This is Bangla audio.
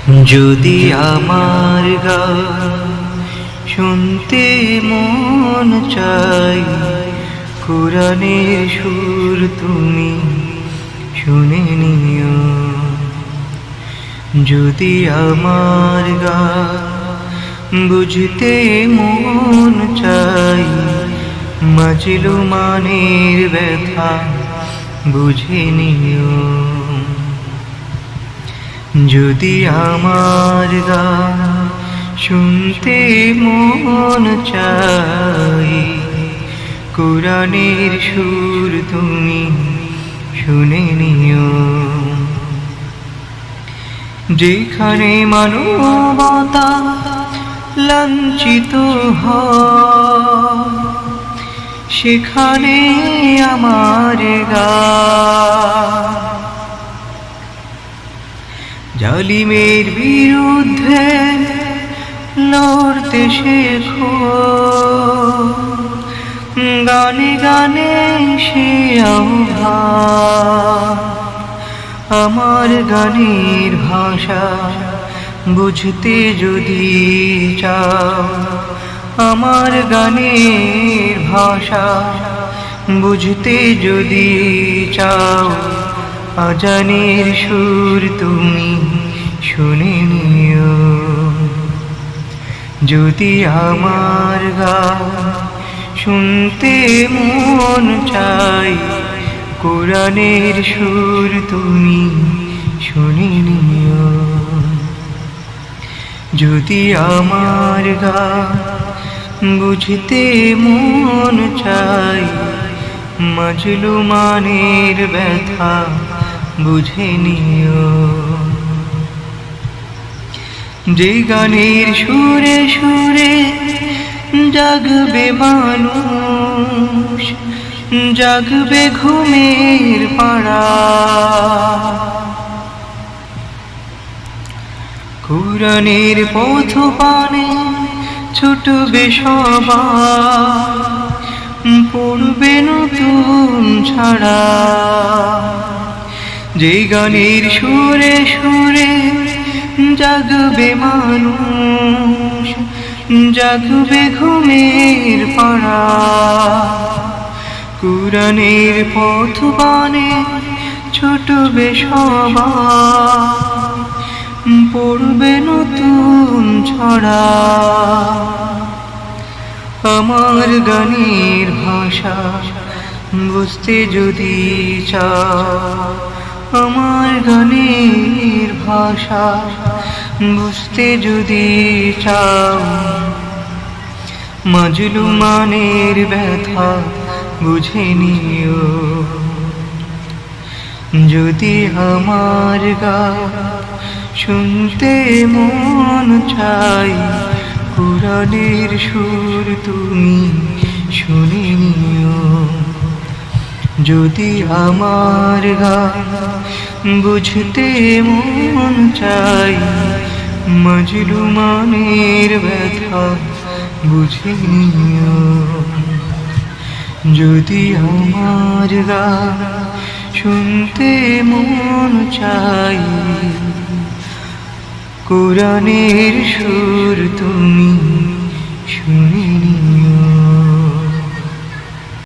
যদি আমার গান শুনতে মন চাই, কোরআনের সুর তুমি শুনে নিও। যদি আমার গান বুঝতে মন চাই, মাজলুমানের ব্যথা বুঝে নিও। যদি আমার গান শুনতে মন চাই, কোরআনের সুর তুমি শুনে নিও। যেখানে মানবতা লাঞ্ছিত হয়, সেখানে আমার গান জালিমের বিরুদ্ধে লড়তে শেখো। গানে গানে সে আহ্বান, আমার গানের ভাষা বুঝতে যদি চাও, আমার গানের ভাষা বুঝতে যদি চাও, আজানের সুর তুমি শুনে নিও। যদি আমার গান শুনতে মন চাই, কোরআনের সুর তুমি শুনে নিও। যদি আমার গান বুঝতে মন চাই, মাজলুমানের ব্যথা বুঝে নিও। যে গানের সুরে সুরে জাগবে মানুষ, জাগবে ঘুমের পাড়া, কোরআনের পথ পানে ছুটবে সবাই, পড়বে নতুন ছাড়া। যে গানের সুরে সুরে জাগবে মানুষ, জাগবে ঘুমের পাড়া, কোরআনের পথ পানে ছুটবে সবাই, পড়বে নতুন ছড়া। আমার গানের ভাষা বুঝতে যদি চাও, আমার গানের ভাষা বুঝতে যদি চাও, মাজলুমানের ব্যথা বুঝে নিও। যদি আমার গান শুনতে মন চাই, কোরআনের সুর তুমি শুনে নিও। যদি আমার গান বুঝতে মন চাই, মাজলুমানের ব্যথা বুঝে নিও। যদি আমার গান শুনতে মন চাই, কোরআনের সুর তুমি শুনে